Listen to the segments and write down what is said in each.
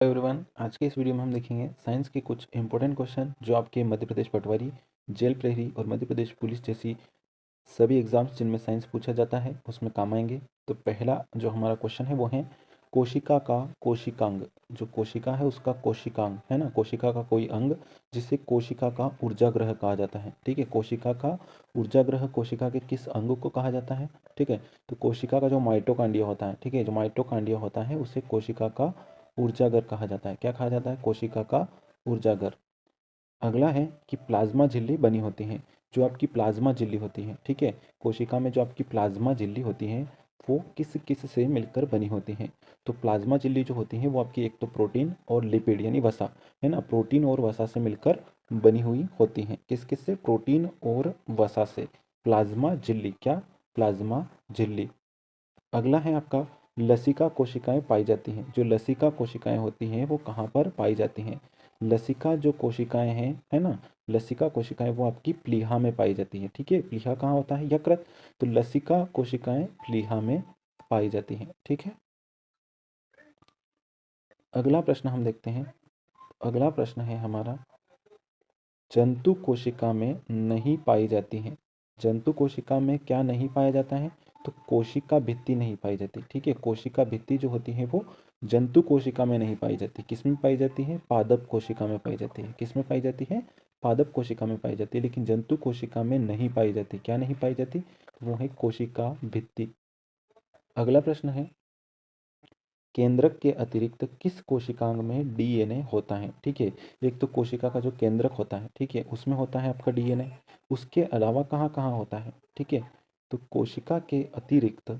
Hello everyone, आज के इस वीडियो में हम देखेंगे साइंस के कुछ इंपॉर्टेंट क्वेश्चन जो आपके मध्य प्रदेश पटवारी, जेल प्रहरी और मध्य प्रदेश पुलिस जैसी सभी एग्जाम्स जिनमें साइंस पूछा जाता है उसमें काम आएंगे। तो पहला जो हमारा क्वेश्चन है वो है कोशिका का कोशिकांग। जो कोशिका है उसका कोशिकांग है ना, कोशिका का कोई अंग जिसे कोशिका का ऊर्जा ग्रह कहा जाता है। ठीक है, कोशिका का ऊर्जा ग्रह कोशिका के किस अंग को कहा जाता है? ठीक है, तो कोशिका का जो माइटोकांड्रिया होता है, ठीक है, जो माइटोकांड्रिया होता है उसे कोशिका का ऊर्जागर कहा जाता है। क्या कहा जाता है? कोशिका का ऊर्जागर। अगला है कि प्लाज्मा झिल्ली बनी होती हैं। जो आपकी प्लाज्मा झिल्ली होती है, ठीक है, कोशिका में जो आपकी प्लाज्मा झिल्ली होती है वो किस किस से मिलकर बनी होती हैं? तो प्लाज्मा झिल्ली जो होती है वो आपकी एक तो प्रोटीन और लिपिड यानी वसा, है ना, प्रोटीन और वसा से मिलकर बनी हुई होती हैं। किस किस से? प्रोटीन और वसा से प्लाज्मा झिल्ली। क्या? प्लाज्मा झिल्ली। अगला है आपका लसिका कोशिकाएं पाई जाती हैं। जो लसिका कोशिकाएं होती हैं वो कहाँ पर पाई जाती हैं? लसिका जो कोशिकाएं हैं, है ना, लसिका कोशिकाएं वो आपकी प्लीहा में पाई जाती हैं। ठीक है, प्लीहा कहाँ होता है? यकृत। तो लसिका कोशिकाएं प्लीहा में पाई जाती हैं। ठीक है, अगला प्रश्न हम देखते हैं। अगला प्रश्न है हमारा, जंतु कोशिका में नहीं पाई जाती हैं। जंतु कोशिका में क्या नहीं पाया जाता है? तो कोशिका भित्ति नहीं पाई जाती। ठीक है, कोशिका भित्ति जो होती है वो जंतु कोशिका में नहीं पाई जाती। किस में पाई जाती है? पादप कोशिका में पाई जाती है। किस में पाई जाती है? पादप कोशिका में पाई जाती है, लेकिन जंतु कोशिका में नहीं पाई जाती। क्या नहीं पाई जाती? वो है कोशिका भित्ति। अगला प्रश्न है, केंद्रक के अतिरिक्त किस कोशिकांग में डीएनए होता है? ठीक है, एक तो कोशिका का जो केंद्रक होता है, ठीक है, उसमें होता है आपका डीएनए। उसके अलावा कहाँ कहाँ होता है? ठीक है, तो कोशिका के अतिरिक्त,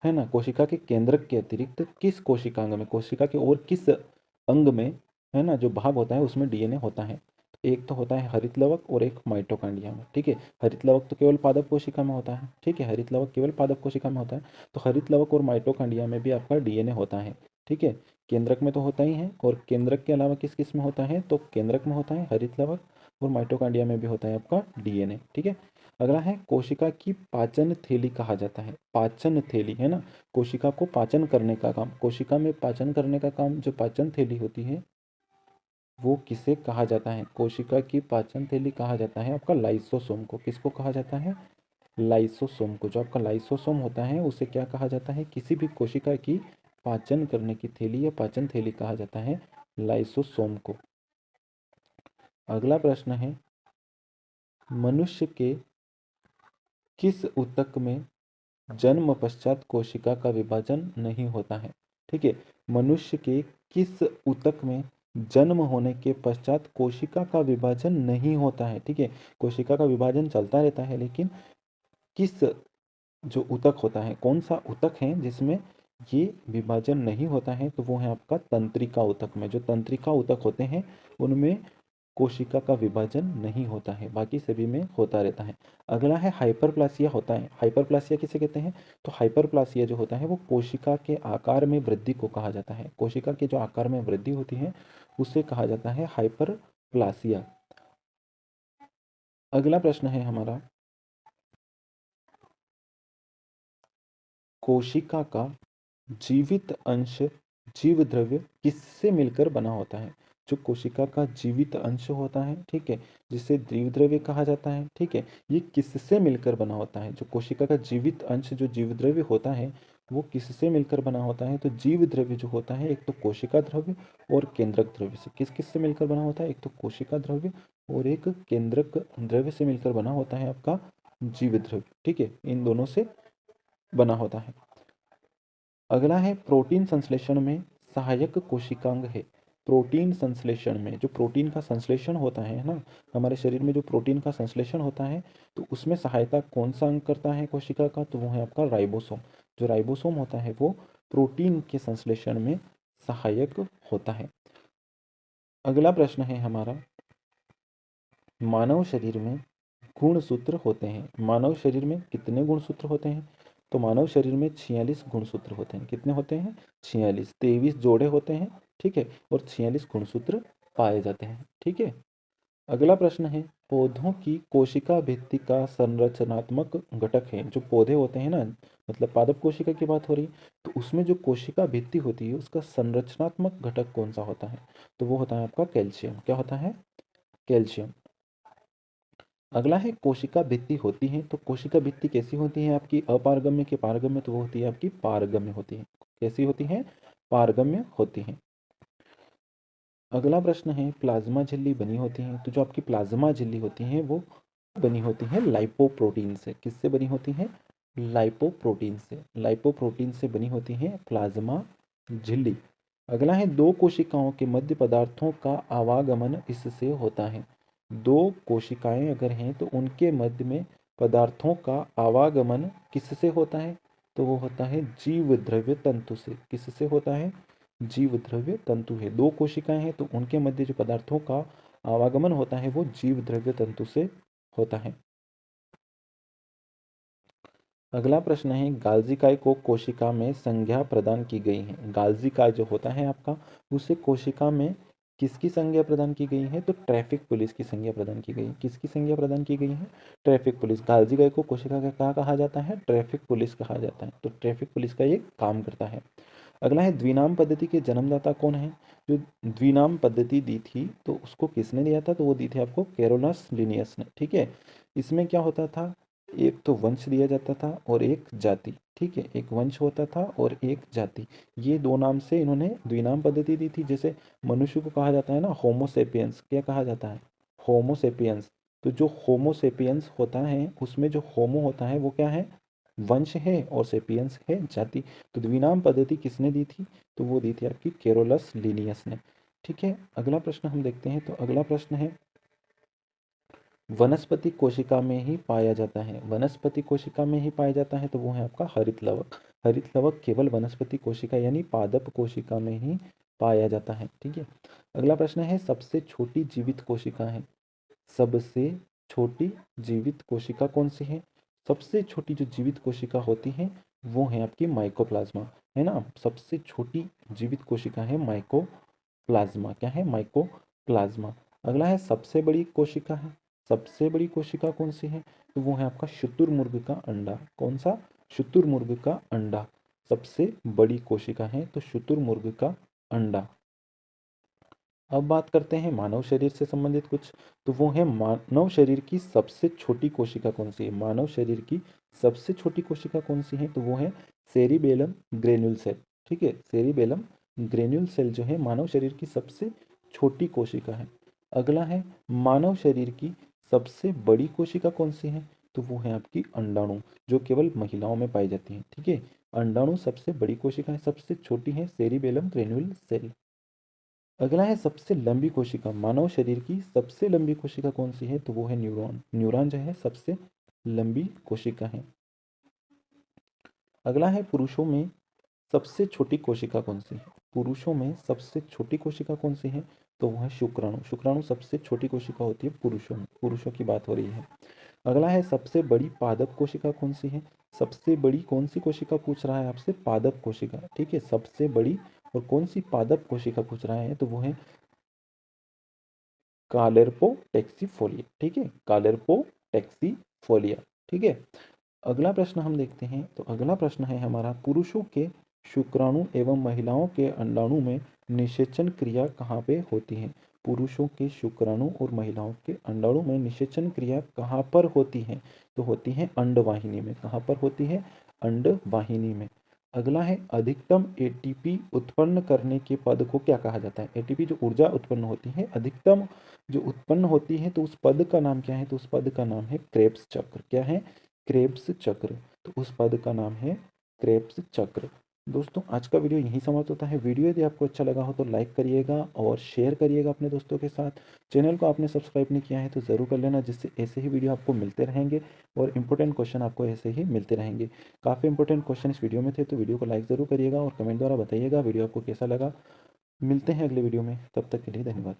है ना, कोशिका के केंद्रक के अतिरिक्त किस कोशिकांग में, कोशिका के और किस अंग में, है ना, जो भाग होता है उसमें डीएनए होता है? एक तो होता है हरित लवक और एक माइटोकांड्रिया में। ठीक है, हरित लवक तो केवल पादप कोशिका में होता है। ठीक है, हरित लवक केवल पादप कोशिका में होता है। तो हरित लवक और माइटोकांड्रिया में भी आपका डीएनए होता है। ठीक है, केंद्रक में तो होता ही है, और केंद्रक के अलावा किस किस में होता है? तो केंद्रक में होता है हरित लवक, और माइटोकांड्रिया में भी होता है आपका डीएनए। ठीक है, अगला है कोशिका की पाचन थैली कहा जाता है। पाचन थैली, है ना, कोशिका को पाचन करने का काम, कोशिका में पाचन करने का काम जो पाचन थैली होती है वो किसे कहा जाता है? कोशिका की पाचन थैली कहा जाता है आपका लाइसोसोम को। किसको कहा जाता है? लाइसोसोम को। जो आपका लाइसोसोम होता है उसे क्या कहा जाता है? किसी भी कोशिका की पाचन करने की थैली या पाचन थैली कहा जाता है लाइसोसोम को। अगला प्रश्न है, मनुष्य के किस ऊतक में जन्म पश्चात कोशिका का विभाजन नहीं होता है? ठीक है, मनुष्य के किस ऊतक में जन्म होने के पश्चात कोशिका का विभाजन नहीं होता है? ठीक है, कोशिका का विभाजन चलता रहता है, लेकिन किस जो ऊतक होता है, कौन सा ऊतक है जिसमें ये विभाजन नहीं होता है? तो वो है आपका तंत्रिका ऊतक में। जो तंत्रिका ऊतक होते हैं उनमें कोशिका का विभाजन नहीं होता है, बाकी सभी में होता रहता है। अगला है हाइपरप्लासिया होता है। हाइपरप्लासिया किसे कहते हैं? तो हाइपरप्लासिया जो होता है वो कोशिका के आकार में वृद्धि को कहा जाता है। कोशिका के जो आकार में वृद्धि होती है उसे कहा जाता है हाइपरप्लासिया। अगला प्रश्न है हमारा, कोशिका का जीवित अंश जीव द्रव्य किससे मिलकर बना होता है? जो कोशिका का जीवित अंश होता है, ठीक है, जिसे जीव द्रव्य कहा जाता है, ठीक है, ये किससे मिलकर बना होता है? जो कोशिका का जीवित अंश जो जीव द्रव्य होता है वो किससे मिलकर बना होता है? तो जीव द्रव्य जो होता है एक तो कोशिका द्रव्य और केंद्रक द्रव्य से। किस किस से मिलकर बना होता है? एक तो कोशिका द्रव्य और एक केंद्रक द्रव्य से मिलकर बना होता है आपका जीव द्रव्य। ठीक है, इन दोनों से बना होता है। अगला है प्रोटीन संश्लेषण में सहायक कोशिकांग है। प्रोटीन संश्लेषण में जो प्रोटीन का संश्लेषण होता है ना, हमारे शरीर में जो प्रोटीन का संश्लेषण होता है तो उसमें सहायता कौन सा अंग करता है कोशिका का? तो वो है आपका राइबोसोम। जो राइबोसोम होता है वो प्रोटीन के संश्लेषण में सहायक होता है। अगला प्रश्न है हमारा, मानव शरीर में गुणसूत्र होते हैं। मानव शरीर में कितने गुणसूत्र होते हैं? तो मानव शरीर में 46 गुणसूत्र होते हैं। कितने होते हैं? 46। 23 जोड़े होते हैं, ठीक है, और 46 गुणसूत्र पाए जाते हैं। ठीक है, अगला प्रश्न है, पौधों की कोशिका भित्ति का संरचनात्मक घटक है। जो पौधे होते हैं ना, मतलब पादप कोशिका की बात हो रही, तो उसमें जो कोशिका भित्ति होती है उसका संरचनात्मक घटक कौन सा होता है? तो वो होता है आपका कैल्शियम। क्या होता है? कैल्शियम। अगला है कोशिका भित्ति होती है, तो कोशिका भित्ति कैसी होती है आपकी? अपारगम्य की पारगम्य? तो वो होती है आपकी पारगम्य होती है। कैसी होती है? पारगम्य होती है। अगला प्रश्न है, प्लाज्मा झिल्ली बनी होती है, तो जो आपकी प्लाज्मा झिल्ली होती है वो बनी होती है लाइपोप्रोटीन से। किससे बनी होती है? लाइपोप्रोटीन से। लाइपोप्रोटीन से बनी होती है प्लाज्मा झिल्ली। अगला है, दो कोशिकाओं के मध्य पदार्थों का आवागमन इससे होता है। दो कोशिकाएं अगर हैं तो उनके मध्य में पदार्थों का आवागमन किससे होता है? तो वो होता है जीव द्रव्य तंतु से। किससे होता है? जीव द्रव्य तंतु है। दो कोशिकाएं हैं तो उनके मध्य जो पदार्थों का आवागमन होता है वो जीव द्रव्य तंतु से होता है। अगला प्रश्न है, गाल्जी काय को कोशिका में संज्ञा प्रदान की गई है। गाल्जी काय जो होता है आपका, उसे कोशिका में किसकी संज्ञा प्रदान की गई है? तो ट्रैफिक पुलिस की संज्ञा प्रदान की गई है। किसकी संज्ञा प्रदान की गई है? Traffic police. गाल्जी काय को कोशिका का क्या कहा जाता है? ट्रैफिक पुलिस कहा जाता है। तो ट्रैफिक पुलिस का ये काम करता है। अगला है, द्विनाम पद्धति के जन्मदाता कौन है? जो द्विनाम पद्धति दी थी तो उसको किसने दिया था? तो वो दी थी आपको कैरोलस लिनियस ने। ठीक है, इसमें क्या होता था, एक तो वंश दिया जाता था और एक जाति। ठीक है, एक वंश होता था और एक जाति, ये दो नाम से इन्होंने द्विनाम पद्धति दी थी। जैसे मनुष्य को कहा जाता है ना होमोसेपियंस, क्या कहा जाता है? होमोसेपियंस। तो जो होमोसेपियंस होता है उसमें जो होमो होता है वो क्या है? वंश है, और सेपियंस है जाति। तो द्विनाम पद्धति किसने दी थी? तो वो दी थी आपकी कैरोलस लिनियस ने। ठीक है, अगला प्रश्न हम देखते हैं। तो अगला प्रश्न है, वनस्पति कोशिका में ही पाया जाता है। वनस्पति कोशिका में ही पाया जाता है तो वो है आपका हरित लवक। हरित लवक केवल वनस्पति कोशिका यानी पादप कोशिका में ही पाया जाता है। ठीक है, अगला प्रश्न है, सबसे छोटी जीवित कोशिका है। सबसे छोटी जीवित कोशिका कौन सी है? सबसे छोटी जो जीवित कोशिका होती है वो है आपकी माइकोप्लाज्मा, है ना। सबसे छोटी जीवित कोशिका है माइकोप्लाज्मा। क्या है? माइकोप्लाज्मा। अगला है, सबसे बड़ी कोशिका है। सबसे बड़ी कोशिका कौन सी है? तो वो है आपका शुतुरमुर्ग का अंडा। कौन सा? शुतुरमुर्ग का अंडा सबसे बड़ी कोशिका है, तो शुतुरमुर्ग का अंडा। अब बात करते हैं मानव शरीर से संबंधित कुछ। तो वो है, मानव शरीर की सबसे छोटी कोशिका कौन सी है? मानव शरीर की सबसे छोटी कोशिका कौन सी है? तो वो है सेरिबेलम ग्रेन्यूल सेल। ठीक है, सेरिबेलम ग्रेन्यूल सेल जो है मानव शरीर की सबसे छोटी कोशिका है। अगला है, मानव शरीर की सबसे बड़ी कोशिका कौन सी है? तो वो है आपकी अंडाणु, जो केवल महिलाओं में पाई जाती है। ठीक है, अंडाणु सबसे बड़ी कोशिका है, सबसे छोटी है सेरिबेलम ग्रेन्यूल सेल। अगला है, सबसे लंबी कोशिका। मानव शरीर की सबसे लंबी कोशिका कौन सी है? तो वो है न्यूरॉन। न्यूरॉन जो है सबसे लंबी कोशिका है। अगला है, पुरुषों में सबसे छोटी कोशिका कौन सी है? पुरुषों में सबसे छोटी कोशिका कौन सी है? तो वो है शुक्राणु। शुक्राणु सबसे छोटी कोशिका होती है पुरुषों में। पुरुषों की बात हो रही है। अगला है, सबसे बड़ी पादप कोशिका कौन सी है? सबसे बड़ी कौन सी कोशिका पूछ रहा है आपसे? पादप कोशिका। ठीक है, सबसे बड़ी और कौन सी पादप कोशिका पूछ रहा है? तो वो है कालेर्पो टेक्सीफोलिया। ठीक है, कालेर्पो टेक्सीफोलिया। ठीक है, अगला प्रश्न हम देखते हैं। तो अगला प्रश्न है हमारा, पुरुषों के शुक्राणु एवं महिलाओं के अंडाणु में निषेचन क्रिया कहाँ पे होती है? पुरुषों के शुक्राणु और महिलाओं के अंडाणु में निषेचन क्रिया कहाँ पर होती है? तो होती है अंडवाहिनी में। कहाँ पर होती है? अंडवाहिनी में। अगला है, अधिकतम एटीपी उत्पन्न करने के पद को क्या कहा जाता है? एटीपी जो ऊर्जा उत्पन्न होती है अधिकतम जो उत्पन्न होती है, तो उस पद का नाम क्या है? तो उस पद का नाम है क्रेब्स चक्र। क्या है? क्रेब्स चक्र। तो उस पद का नाम है क्रेब्स चक्र। दोस्तों, आज का वीडियो यहीं समाप्त होता है। वीडियो यदि आपको अच्छा लगा हो तो लाइक करिएगा और शेयर करिएगा अपने दोस्तों के साथ। चैनल को आपने सब्सक्राइब नहीं किया है तो ज़रूर कर लेना, जिससे ऐसे ही वीडियो आपको मिलते रहेंगे और इंपॉर्टेंट क्वेश्चन आपको ऐसे ही मिलते रहेंगे। काफ़ी इंपॉर्टेंट क्वेश्चन इस वीडियो में थे, तो वीडियो को लाइक ज़रूर करिएगा और कमेंट द्वारा बताइएगा वीडियो आपको कैसा लगा। मिलते हैं अगले वीडियो में, तब तक के लिए धन्यवाद।